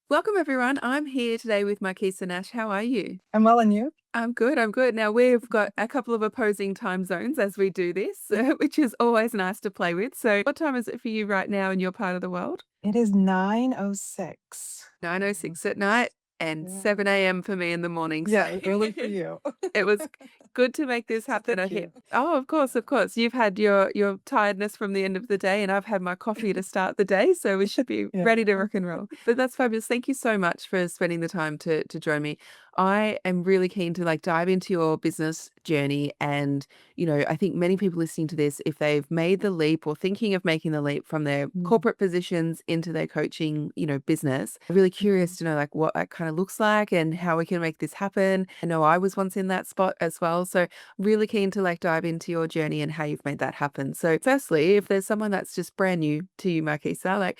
Welcome, everyone. I'm here today with Marquisa Nash. How are you? I'm well, and you? I'm good. I'm good. Now, we've got a couple of opposing time zones as we do this, which is always nice to play with. So, what time is it for you right now in your part of the world? It is 9:06. 9:06 at night and Yeah. 7 a.m. for me in the morning. So, Yeah, early for you. it was good to make this happen. I Thank hit. you. Oh, of course, of course. You've had your tiredness from the end of the day, and I've had my coffee to start the day, so we should be Yeah. ready to rock and roll. But that's fabulous. Thank you so much for spending the time to join me. I am really keen to dive into your business journey, and I think many people listening to this, if they've made the leap or thinking of making the leap from their Mhm, corporate positions into their coaching, business, I'm really curious mhm. to know what that kind of looks like and how we can make this happen. I know I was once in that spot as well. So really keen to dive into your journey and how you've made that happen. So firstly, if there's someone that's just brand new to you, Marquisa,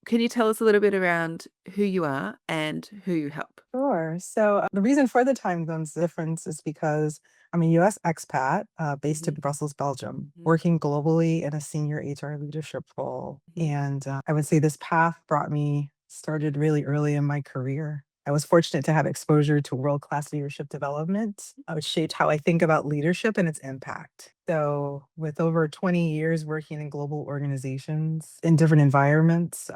can you tell us a little bit around who you are and who you help? Sure. So the reason for the time zones difference is because I'm a US expat based in Mhm, Brussels, Belgium, mhm, working globally in a senior HR leadership role. mhm, And I would say this path started really early in my career. I was fortunate to have exposure to world class leadership development, which shaped how I think about leadership and its impact. So, with over 20 years working in global organizations in different environments,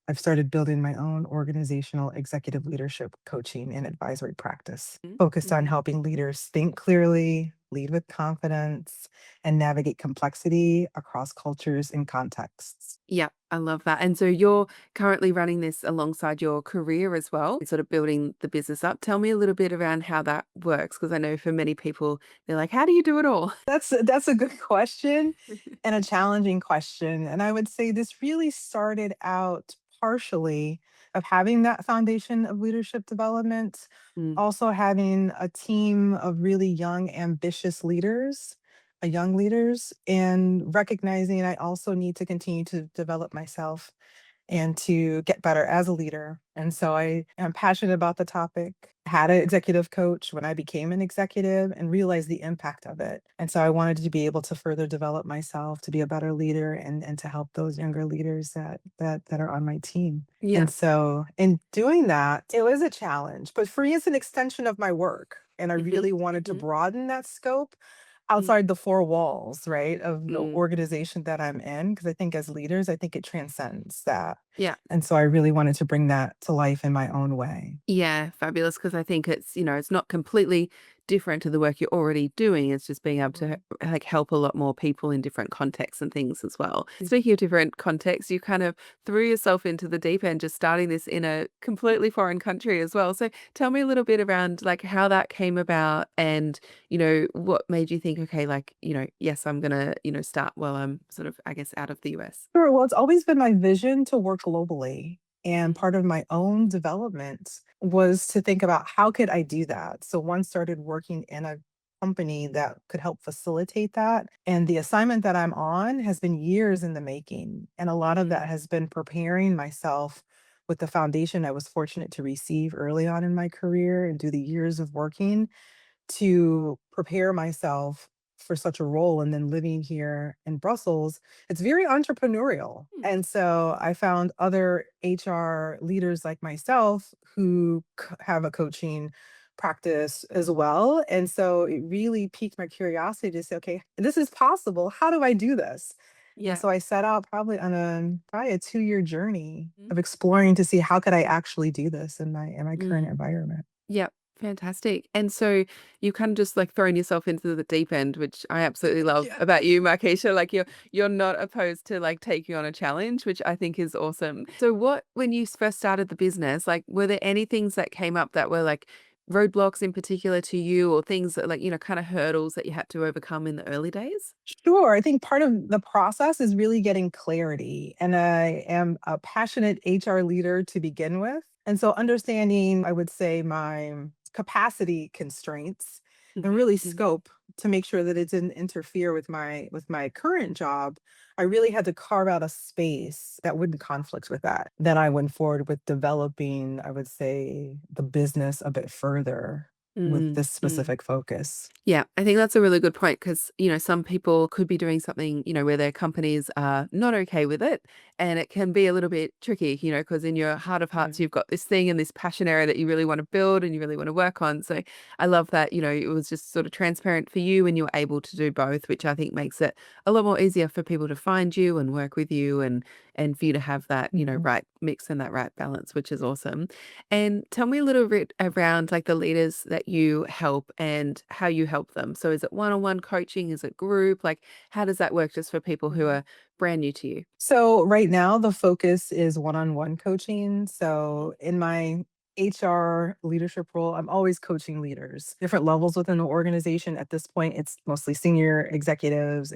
I've started building my own organizational executive leadership coaching and advisory practice, mhm, focused on mhm. helping leaders think clearly, lead with confidence, and navigate complexity across cultures and contexts. Yeah, I love that. And so you're currently running this alongside your career as well, sort of building the business up. Tell me a little bit around how that works, because I know for many people, they're like, how do you do it all? That's a good question and a challenging question. And I would say this really started out partially of having that foundation of leadership development, Mm, also having a team of really young, ambitious leaders, young leaders, and recognizing I also need to continue to develop myself and to get better as a leader. And so I am passionate about the topic. Had an executive coach when I became an executive and realized the impact of it. And so I wanted to be able to further develop myself to be a better leader and to help those younger leaders that are on my team. yeah. And so in doing that, it was a challenge, but for me, it's an extension of my work. And I Mhm, really wanted to mhm, broaden that scope mm, outside the 4 walls, right, of the mm. organization that I'm in, because I think as leaders, I think it transcends that. Yeah. And so I really wanted to bring that to life in my own way. Yeah, fabulous. Because I think it's not completely different to the work you're already doing. It's just being able to Mhm. help a lot more people in different contexts and things as well. Speaking of different contexts, you kind of threw yourself into the deep end, just starting this in a completely foreign country as well. So tell me a little bit around how that came about and, what made you think, okay, yes, I'm gonna, start while I'm sort of, I guess, out of the US. Sure, well, it's always been my vision to work globally, and Mm, part of my own development was to think about how could I do that? So one started working in a company that could help facilitate that, and the assignment that I'm on has been years in the making, and a lot of that mm, has been preparing myself with the foundation I was fortunate to receive early on in my career and do the years of working to prepare myself for such a role. And then living here in Brussels, it's very entrepreneurial. mm. And so I found other HR leaders like myself who have a coaching practice as well. And so it really piqued my curiosity to say, okay, this is possible. How do I do this? And Yeah. so I set out probably a 2-year journey of exploring to see how could I actually do this in my current Mm. environment. Yep, fantastic. And so you kind of just thrown yourself into the deep end, which I absolutely love Yeah. about you, Markeisha. You're not opposed to taking on a challenge, which I think is awesome. So what when you first started the business, were there any things that came up that were roadblocks in particular to you or things that kind of hurdles that you had to overcome in the early days? Sure. I think part of the process is really getting clarity. And I am a passionate HR leader to begin with. And so understanding, I would say, my capacity constraints and Mhm, really mhm. scope to make sure that it didn't interfere with my current job. I really had to carve out a space that wouldn't conflict with that. Then I went forward with developing, I would say, the business a bit further. with Mm, this mm. specific focus. Yeah, I think that's a really good point because, some people could be doing something, where their companies are not okay with it. And it can be a little bit tricky, because in your heart of hearts, Yeah. you've got this thing and this passion area that you really want to build and you really want to work on. So I love that, it was just sort of transparent for you and you're able to do both, which I think makes it a lot more easier for people to find you and work with you and for you to have that, Mhm. right mix and that right balance, which is awesome. And tell me a little bit around like the leaders that you help and how you help them. So is it one-on-one coaching? Is it group? Like how does that work just for people who Mhm. are brand new to you? So right now the focus is one-on-one coaching. So in my HR leadership role, I'm always coaching leaders, different levels within the organization. At this point, it's mostly senior executives,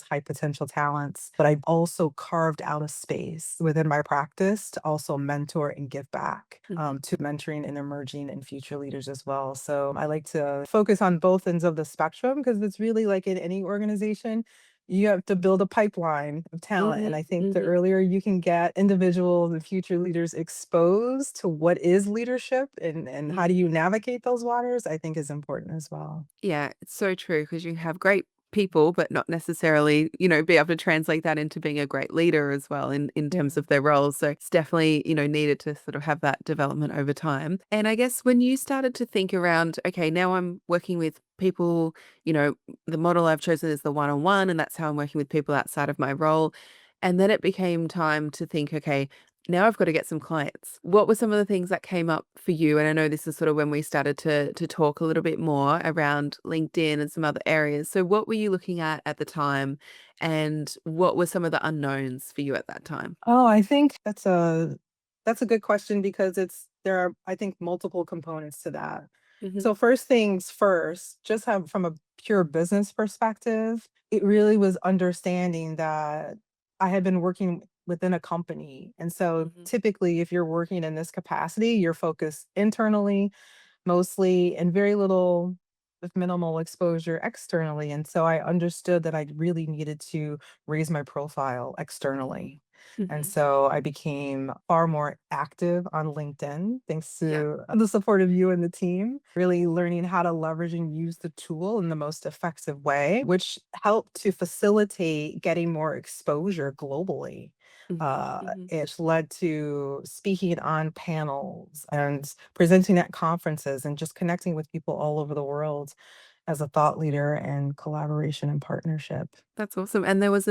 high potential talents. But I've also carved out a space within my practice to also mentor and give back Mhm. to mentoring and emerging and future leaders as well. So I like to focus on both ends of the spectrum because it's really like in any organization you have to build a pipeline of talent. And Mhm. I think the Mhm. earlier you can get individuals and future leaders exposed to what is leadership and how do Mhm. you navigate those waters, I think is important as well. Yeah, it's so true because you have great people, but not necessarily, be able to translate that into being a great leader as well in Yeah. terms of their roles. So it's definitely, needed to sort of have that development over time. And I guess when you started to think around, okay, now I'm working with people, you know, the model I've chosen is the one-on-one, and that's how I'm working with people outside of my role. And then it became time to think, okay, now I've got to get some clients. What were some of the things that came up for you? And I know this is sort of when we started to talk a little bit more around LinkedIn and some other areas. So what were you looking at the time, and what were some of the unknowns for you at that time? Oh, I think that's a good question because there are, I think, multiple components to that. Mhm. So first things first, just have from a pure business perspective, it really was understanding that I had been working within a company. And so Mhm. typically if you're working in this capacity, you're focused internally mostly and very little with minimal exposure externally. And so I understood that I really needed to raise my profile Mhm. externally. And Mhm. so I became far more active on LinkedIn thanks Yeah. to the support of you and the team, really learning how to leverage and use the tool in the most effective way, which helped to facilitate getting more exposure globally. Mhm. Mhm. It led to speaking on panels and presenting at conferences and just connecting with people all over the world as a thought leader and collaboration and partnership. That's awesome. And there was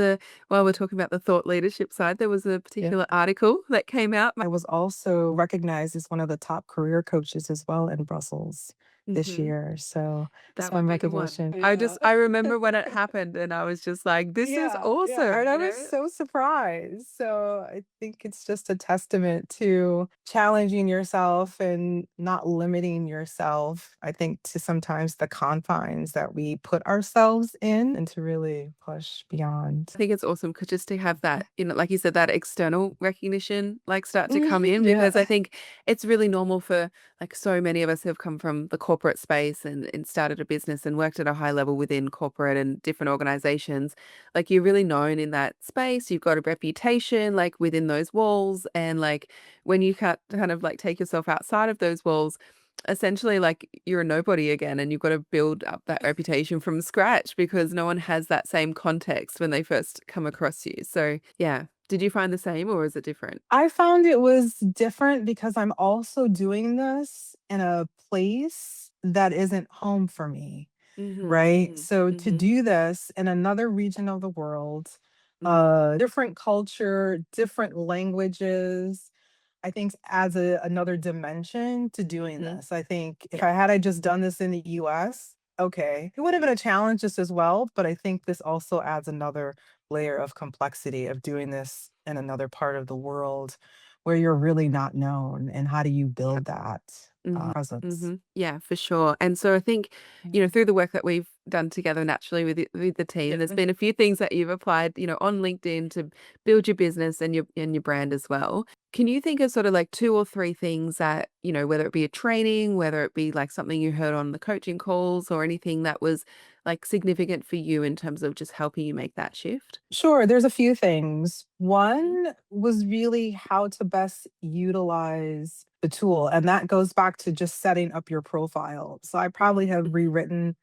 while we're talking about the thought leadership side, there was a Yeah. particular article that came out. I was also recognized as one of the top career coaches as well in Brussels this Mhm. year. So That some would be the one. recognition. I Yeah. just I remember when it happened and I was just like, "This is Yeah, yeah, awesome," and I you was know? so surprised. So I think it's just a testament to challenging yourself and not limiting yourself. I think to sometimes the confines that we put ourselves in and to really push beyond. I think it's awesome 'cause just to have that, like you said, that external recognition, like, start to come in Yeah. because I think it's really normal for, like, so many of us who have come from the corporate space and started a business and worked at a high level within corporate and different organizations. Like, you're really known in that space, you've got a reputation, like, within those walls, and, like, when you can't kind of, like, take yourself outside of those walls, essentially, like, you're a nobody again, and you've got to build up that reputation from scratch because no one has that same context when they first come across you. So, yeah. Did you find the same or is it different? I found it was different because I'm also doing this in a place that isn't home for me. Mhm, Right? mhm, So to mhm, do this in another region of the world, mhm. different culture, different languages, I think adds another dimension to doing Mhm. this. I think if Yeah. I just done this in the US, okay, it would have been a challenge just as well, but I think this also adds another layer of complexity of doing this in another part of the world where you're really not known and how do you Yeah. build that Mhm, presence? mhm. Yeah, for sure. And so I think, Yeah. through the work that we've done together naturally with the team, there's Yeah. been a few things that you've applied, on LinkedIn to build your business and your brand as well. Can you think of sort of like 2 or 3 things that, whether it be a training, whether it be like something you heard on the coaching calls or anything that was like significant for you in terms of just helping you make that shift? Sure, there's a few things. Mhm, One was really how to best utilize the tool, and that goes back to just setting up your profile. So I probably have mhm, rewritten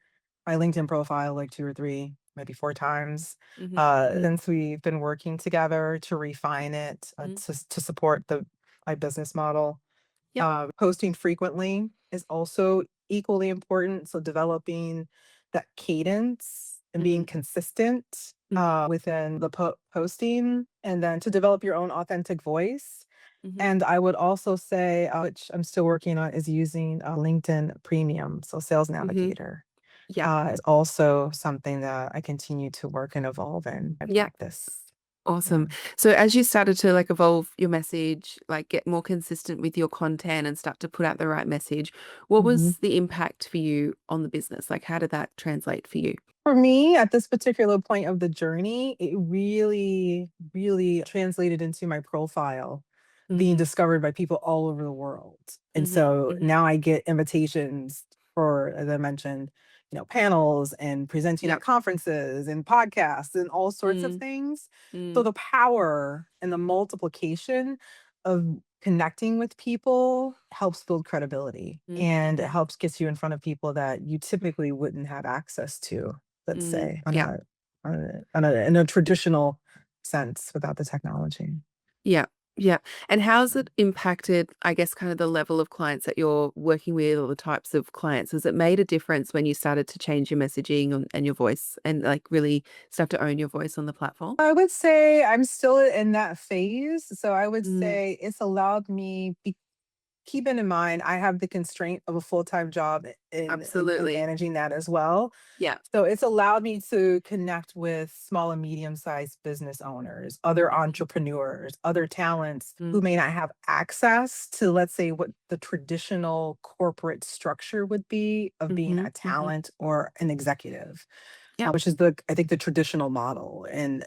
my LinkedIn profile like 2 or 3, maybe 4 times, mhm, mhm, since we've been working together to refine it, mhm. to support my business model. Yep. Posting frequently is also equally important. So developing that cadence and being Mm, consistent mhm, within the posting, and then to develop your own authentic voice. mhm, And I would also say, which I'm still working on, is using LinkedIn Premium, so Sales mhm. Navigator. Yeah. Is also something that I continue to work and evolve in my Yeah. practice. Yeah. Awesome. So as you started to like evolve your message, like get more consistent with your content and start to put out the right message, what Mhm. was the impact for you on the business? Like how did that translate for you? For me, at this particular point of the journey, it really, really translated into my profile being Mhm, discovered by people all over the world. And mhm, so mhm. now I get invitations for, as I mentioned, panels and presenting at Yep. conferences and podcasts and all sorts of Mm, things. So mm, the power and the multiplication of connecting with people helps build credibility, mm, and it mhm, helps get you in front of people that you typically wouldn't have access to, let's mm. say, Yeah. in a traditional sense without the technology. Yeah. Yeah. And how's it impacted, I guess, kind of the level of clients that you're working with or the types of clients? Has it made a difference when you started to change your messaging and your voice and like really start to own your voice on the platform? I would say I'm still in that phase. So I would Mm, say it's allowed me, keeping in mind, I have the constraint of a full-time job in absolutely. managing that as well. Yeah. So it's allowed me to connect with small and medium-sized business owners, other Mhm, entrepreneurs, other talents who mm, may not have access to, let's say, what the traditional corporate structure would be of being mhm, a mhm. talent or an executive, Yep. which is I think the traditional model. And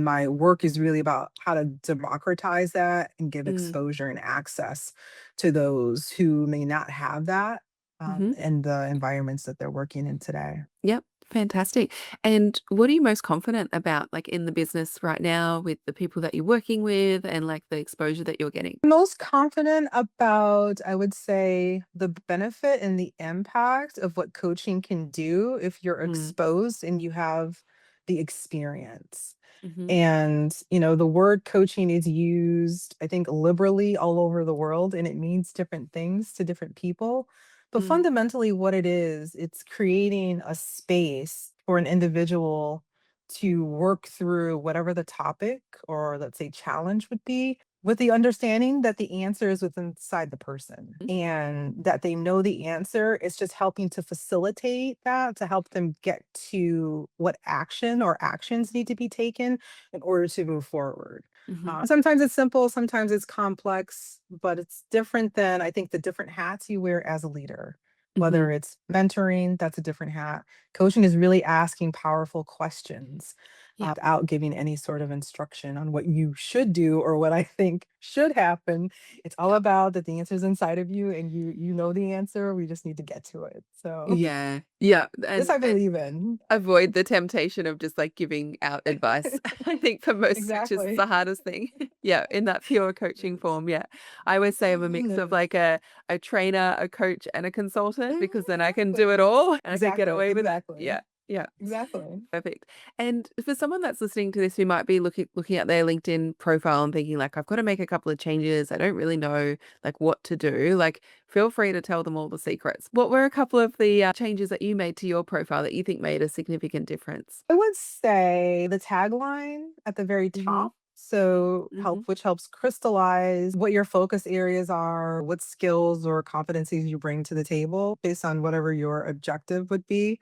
my work is really about how to democratize that and give Mm, exposure and access to those who may not have that mhm. in the environments that they're working in today. Yep. Fantastic. And what are you most confident about, like in the business right now with the people that you're working with and like the exposure that you're getting? Most confident about, I would say, the benefit and the impact of what coaching can do if you're Mm, exposed and you have the experience. mhm, And, the word coaching is used, I think, liberally all over the world, and it means different things to different people. But mm, fundamentally, what it is, it's creating a space for an individual to work through whatever the topic or, let's say, challenge would be, with the understanding that the answer is within inside the person mm, and that they know the answer. It's just helping to facilitate that, to help them get to what action or actions need to be taken in order to move forward. mhm, Sometimes it's simple, sometimes it's complex, but it's different than, I think, the different hats you wear as a leader. mhm. Whether it's mentoring, that's a different hat. Coaching is really asking powerful questions Yeah. without giving any sort of instruction on what you should do or what I think should happen. It's all about that the answer is inside of you and you know the answer. We just need to get to it. So Yeah. Yeah. this I believe in. Avoid the temptation of just, like, giving out advice, I think for most coaches, it's Exactly. the hardest thing. Yeah, in that pure coaching Yes. form, yeah. I always say I'm a mix of, Yes. like, a trainer, a coach, and a consultant because then I can do it all and I can get Exactly. away with it. Exactly. Yeah, yeah. Exactly. Perfect. And for someone that's listening to this who might be looking at their LinkedIn profile and thinking like, I've got to make a couple of changes. I don't really know like what to do. Like, feel free to tell them all the secrets. What were a couple of the changes that you made to your profile that you think made a significant difference? I would say the tagline at the very Mm-hmm. top. So Mm-hmm. which helps crystallize what your focus areas are, what skills or competencies you bring to the table based on whatever your objective would be.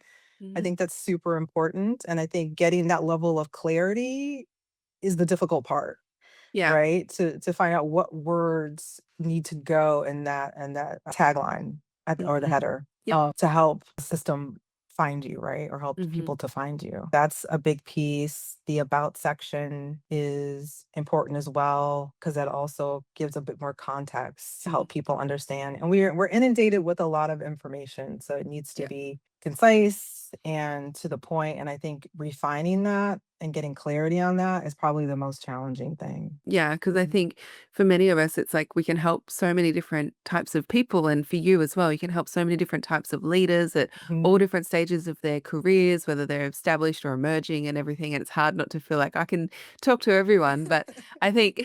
I Mm-hmm. think that's super important. And I think getting that level of clarity is the difficult part, Yeah. right? To find out what words need to go in that tagline or the Mm-hmm. header Yep. to help the system find you, right? Or help Mm-hmm. people to find you. That's a big piece. The about section is important as well because that also gives a bit more context to Mm. help people understand. And we're inundated with a lot of information, so it needs to Yeah. be concise and to the point, and I think refining that and getting clarity on that is probably the most challenging thing. Yeah, because I Mhm. think for many of us, it's like we can help so many different types of people. And for you as well, you can help so many different types of leaders at all Mhm. different stages of their careers, whether they're established or emerging and everything. And it's hard not to feel like I can talk to everyone. But I think,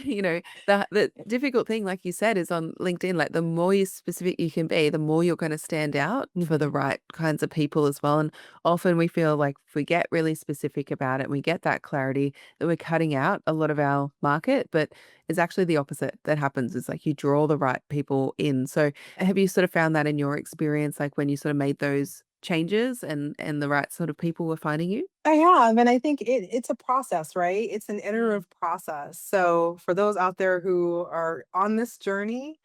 the difficult thing, like you said, is on LinkedIn, like the more you specific you can be, the more you're going to stand out for the Mhm. right kinds of people as well. And often we feel like if we get really specific about it, we get that clarity that we're cutting out a lot of our market, but it's actually the opposite that happens. It's like you draw the right people in. So have you sort of found that in your experience, like when you sort of made those changes and the right sort of people were finding you? I have, and I think it's a process, right? It's an Mm, iterative process. So for those out there who are on this journey,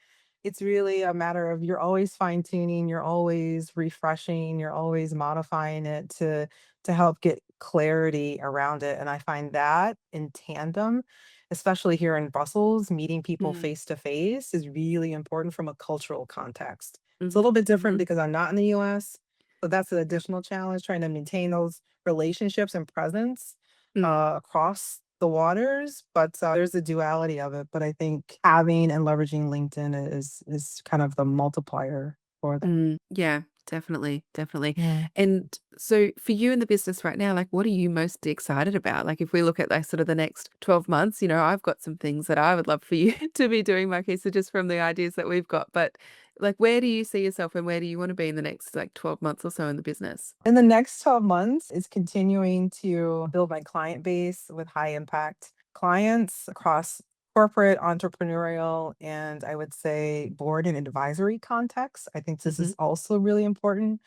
it's really a matter of you're always fine tuning, you're always refreshing, you're always modifying it to help get clarity around it. And I find that in tandem, especially here in Brussels, meeting people mm, face to face is really important from a cultural context. It's a mhm, little bit different mhm, because I'm not in the US. So that's an additional challenge trying to maintain those relationships and presence mm. across the waters, but there's a duality of it. But I think having and leveraging LinkedIn is kind of the multiplier for that. Yeah, definitely, definitely. Yeah. And so for you in the business right now, like what are you most excited about? Like if we look at like sort of the next 12 months, I've got some things that I would love for you to be doing, Marquisa, just from the ideas that we've got. But like where do you see yourself and where do you want to be in the next like 12 months or so in the business? In the next 12 months is continuing to build my client base with high impact clients across corporate, entrepreneurial, and I would say board and advisory contexts. I think this Hmm. is also really important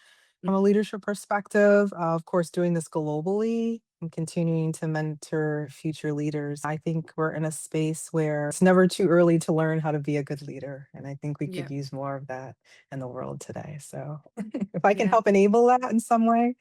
from a leadership perspective. Of course, doing this globally and continuing to mentor future leaders. I think we're in a space where it's never too early to learn how to be a good leader. And I think we Yeah. could use more of that in the world today. So if I can Yeah. help enable that in some way,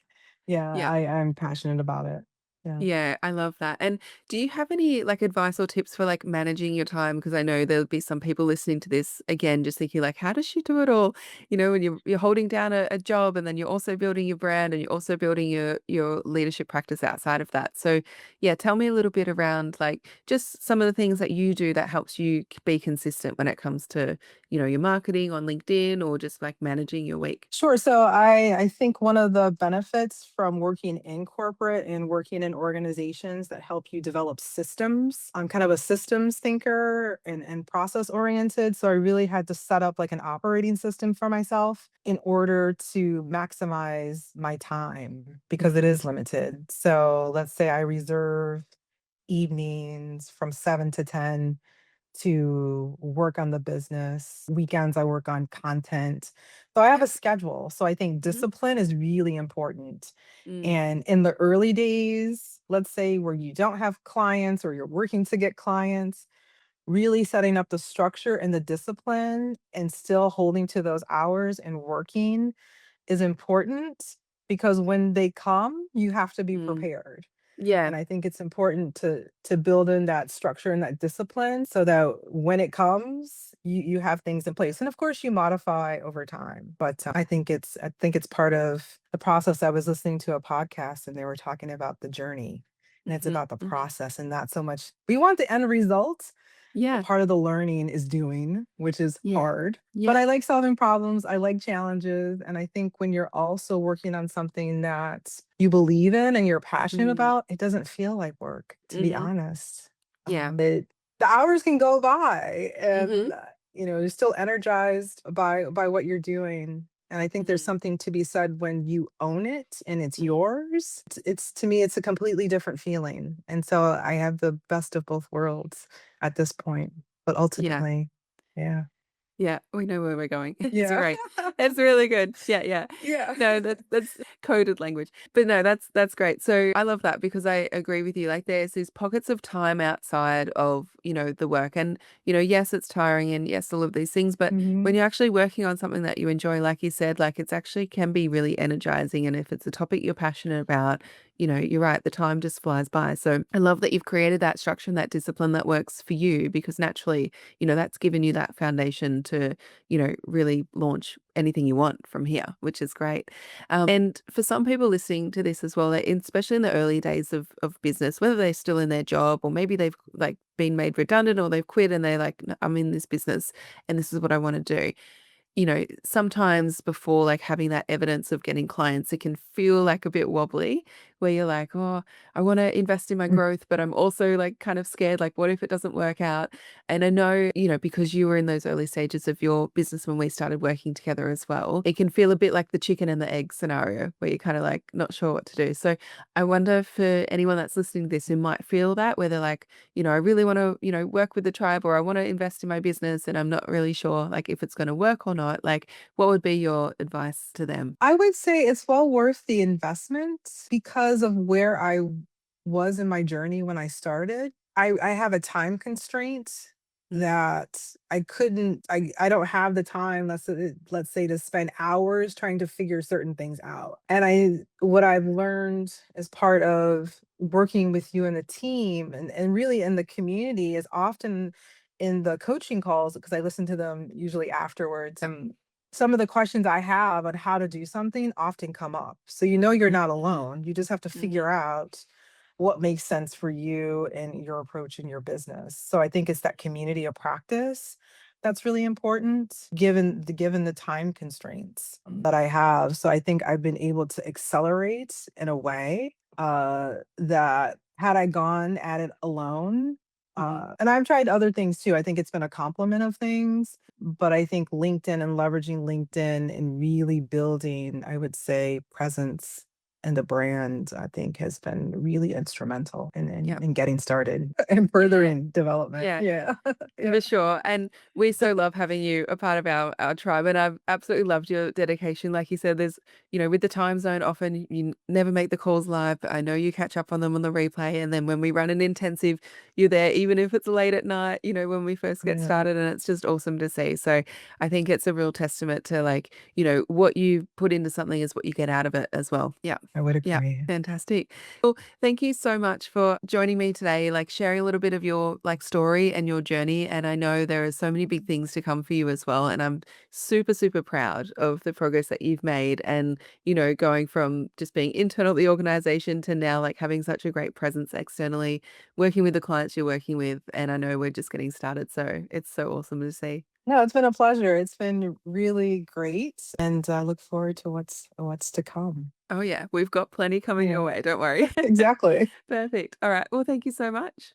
yeah, Yeah. I'm passionate about it. Yeah. Yeah, I love that. And do you have any like advice or tips for like managing your time? Because I know there'll be some people listening to this again, just thinking like, how does she do it all? When you're holding down a job and then you're also building your brand and you're also building your leadership practice outside of that. So yeah, tell me a little bit around like just some of the things that you do that helps you be consistent when it comes to, your marketing on LinkedIn or just like managing your week. Sure. So I think one of the benefits from working in corporate and working in organizations that help you develop systems. I'm kind of a systems thinker and process oriented. So I really had to set up like an operating system for myself in order to maximize my time because it Mhm. is limited. So let's say I reserve evenings from 7 to 10 to work on the business. Weekends, I work on content. So I have Yeah. a schedule. So I think Mhm. discipline is really important. Mm. And in the early days, let's say where you don't have clients or you're working to get clients, really setting up the structure and the discipline and still holding to those hours and working is important because when they come, you have to be Mm. prepared. Yeah. And I think it's important to build in that structure and that discipline so that when it comes, you have things in place. And of course you modify over time. But I think it's part of the process. I was listening to a podcast and they were talking about the journey. And it's Mhm. about the Mhm. process and not so much we want the end result, but Yeah. part of the learning is doing, which is Yeah. hard. But Yeah. I like solving problems. I like challenges. And I think when you're also working on something that you believe in and you're passionate Mm. about, it doesn't feel like work, to be Mhm. honest. Yeah. It the hours can go by Mhm. and you're still energized by what you're doing. And I think there's Mhm. something to be said when you own it and it's Mhm. yours. It's to me, it's a completely different feeling. And so I have the best of both worlds at this point. But Yeah. ultimately, yeah. Yeah, we know where we're going. It's Yeah. great. It's really good. Yeah, yeah. Yeah. No, that's coded language. But no, that's great. So I love that because I agree with you. Like there's these pockets of time outside of, the work. And, yes, it's tiring and yes, all of these things. But when Mhm. you're actually working on something that you enjoy, like you said, like it's actually can be really energizing. And if it's a topic you're passionate about, you're right, the time just flies by. So I love that you've created that structure and that discipline that works for you because naturally, that's given you that foundation to, really launch anything you want from here, which is great. And for some people listening to this as well, especially in the early days of business, whether they're still in their job or maybe they've like been made redundant or they've quit and they're like, "No, I'm in this business and this is what I want to do." Sometimes before like having that evidence of getting clients, it can feel like a bit wobbly where you're like, oh, I want to invest in my Mm. growth, but I'm also like kind of scared. Like, what if it doesn't work out? And I know, because you were in those early stages of your business when we started working together as well, it can feel a bit like the chicken and the egg scenario where you're kind of like not sure what to do. So I wonder for anyone that's listening to this who might feel that, where they're like, I really want to, work with the tribe or I want to invest in my business and I'm not really sure like if it's going to work or not. Like, what would be your advice to them? I would say it's well worth the investment because of where I was in my journey when I started. I have a time constraint that I don't have the time, let's say, to spend hours trying to figure certain things out. And what I've learned as part of working with you and the team and really in the community is often in the coaching calls, because I listen to them usually afterwards. And some of the questions I have on how to do something often come up. So you're not alone. You just have to Mhm. figure out what makes sense for you and your approach in your business. So I think it's that community of practice that's really important given the time constraints that I have. So I think I've been able to accelerate in a way that had I gone at it alone, Mhm. and I've tried other things too. I think it's been a complement of things, but I think LinkedIn and leveraging LinkedIn and really building, I would say, presence and the brand, I think, has been really instrumental in Yep. getting started and Yeah. furthering development. Yeah. Yeah. Yeah. For sure. And we so love having you a part of our tribe. And I've absolutely loved your dedication. Like you said, there's, with the time zone, often you never make the calls live, but I know you catch up on them on the replay. And then when we run an intensive, you're there, even if it's late at night, when we first get Yeah. started. And it's just awesome to see. So I think it's a real testament to like, what you put into something is what you get out of it as well. Yeah. I would Yeah. agree. Fantastic. Well, thank you so much for joining me today, like sharing a little bit of your like story and your journey. And I know there are so many big things to come for you as well. And I'm super, super proud of the progress that you've made and, going from just being internal at the organization to now like having such a great presence externally, working with the clients you're working with. And I know we're just getting started. So it's so awesome to see. No, it's been a pleasure. It's been really great, and I look forward to what's to come. Oh, yeah. We've got plenty coming your Yeah. way. Don't worry. Exactly. Perfect. All right. Well, thank you so much.